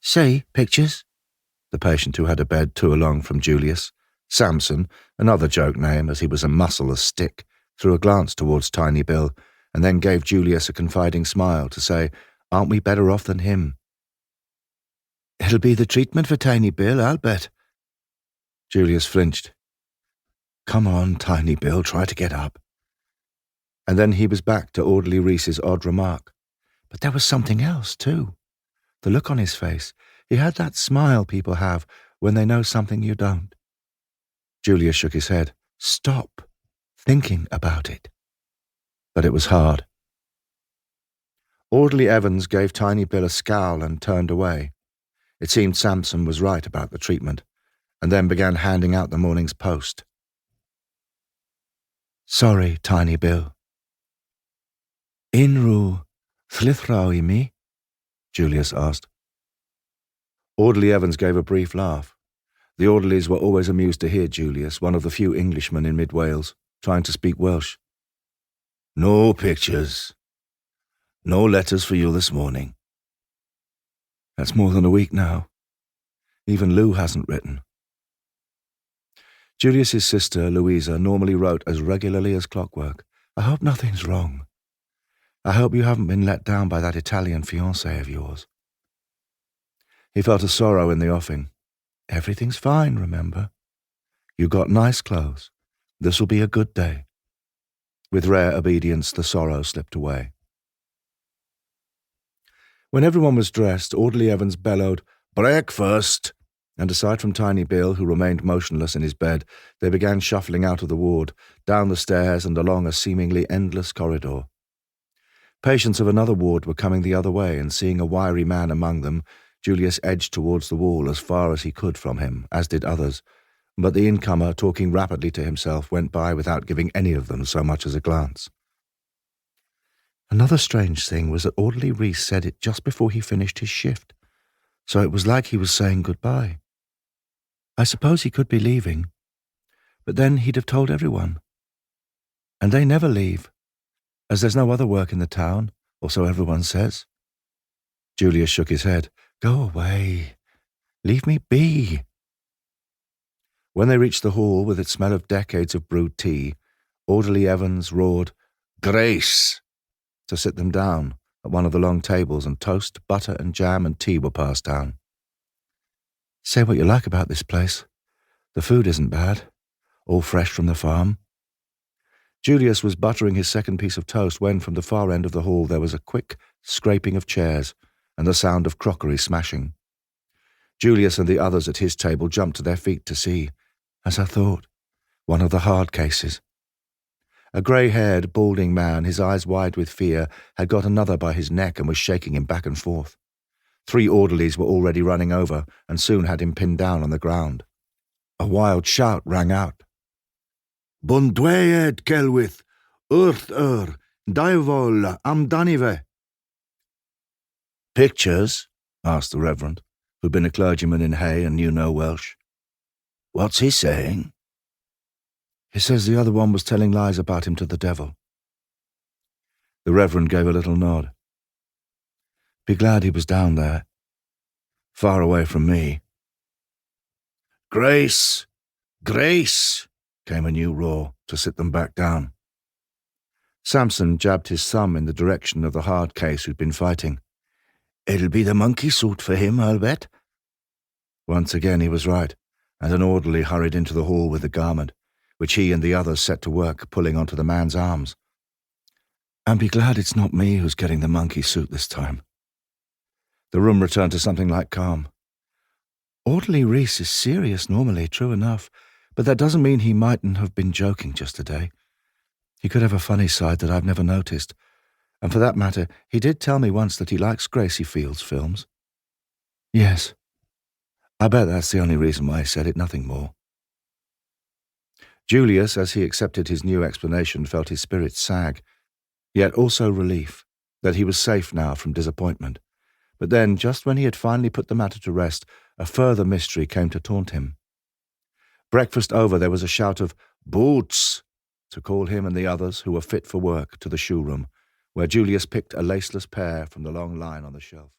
See, pictures? The patient who had a bed 2 along from Julius, Samson, another joke name as he was a muscle-less stick, threw a glance towards Tiny Bill and then gave Julius a confiding smile to say, "Aren't we better off than him?" "It'll be the treatment for Tiny Bill, I'll bet." Julius flinched. "Come on, Tiny Bill, try to get up." And then he was back to Orderly Reese's odd remark. But there was something else, too. The look on his face. He had that smile people have when they know something you don't. Julius shook his head. Stop thinking about it. But it was hard. Orderly Evans gave Tiny Bill a scowl and turned away. It seemed Samson was right about the treatment, and then began handing out the morning's post. "Sorry, Tiny Bill." "Inru thlithrau I mi?" Julius asked. Orderly Evans gave a brief laugh. The orderlies were always amused to hear Julius, one of the few Englishmen in mid-Wales, trying to speak Welsh. "No pictures. No letters for you this morning." "That's more than a week now. Even Lou hasn't written." Julius's sister, Louisa, normally wrote as regularly as clockwork. "I hope nothing's wrong. I hope you haven't been let down by that Italian fiancé of yours." He felt a sorrow in the offing. "Everything's fine, remember. You got nice clothes. This'll be a good day." With rare obedience, the sorrow slipped away. When everyone was dressed, Orderly Evans bellowed, "Breakfast!" And aside from Tiny Bill, who remained motionless in his bed, they began shuffling out of the ward, down the stairs and along a seemingly endless corridor. Patients of another ward were coming the other way, and seeing a wiry man among them, Julius edged towards the wall as far as he could from him, as did others, but the incomer, talking rapidly to himself, went by without giving any of them so much as a glance. Another strange thing was that Orderly Reese said it just before he finished his shift, so it was like he was saying goodbye. I suppose he could be leaving, but then he'd have told everyone. And they never leave, as there's no other work in the town, or so everyone says. Julius shook his head. "Go away. Leave me be." When they reached the hall with its smell of decades of brewed tea, Orderly Evans roared, "Grace!" to sit them down at one of the long tables, and toast, butter and jam and tea were passed down. "Say what you like about this place. The food isn't bad, all fresh from the farm." Julius was buttering his second piece of toast when, from the far end of the hall, there was a quick scraping of chairs and the sound of crockery smashing. Julius and the others at his table jumped to their feet to see, as I thought, one of the hard cases. A grey-haired, balding man, his eyes wide with fear, had got another by his neck and was shaking him back and forth. 3 orderlies were already running over and soon had him pinned down on the ground. A wild shout rang out. "Bundweed Kelwith, Urth Diavol Amdanive." "Pictures?" asked the Reverend, who'd been a clergyman in Hay and knew no Welsh. "What's he saying?" "He says the other one was telling lies about him to the devil." The Reverend gave a little nod. "Be glad he was down there, far away from me." "Grace! Grace!" came a new roar to sit them back down. Samson jabbed his thumb in the direction of the hard case who'd been fighting. "It'll be the monkey suit for him, I'll bet." Once again he was right, and an orderly hurried into the hall with the garment, which he and the others set to work pulling onto the man's arms. "And be glad it's not me who's getting the monkey suit this time." The room returned to something like calm. "Orderly Reese is serious normally, true enough, but that doesn't mean he mightn't have been joking just today. He could have a funny side that I've never noticed. And for that matter, he did tell me once that he likes Gracie Field's films." "Yes. I bet that's the only reason why he said it, nothing more." Julius, as he accepted his new explanation, felt his spirits sag, yet also relief that he was safe now from disappointment. But then, just when he had finally put the matter to rest, a further mystery came to taunt him. Breakfast over, there was a shout of "Boots!" to call him and the others, who were fit for work, to the shoe room, where Julius picked a laceless pair from the long line on the shelf.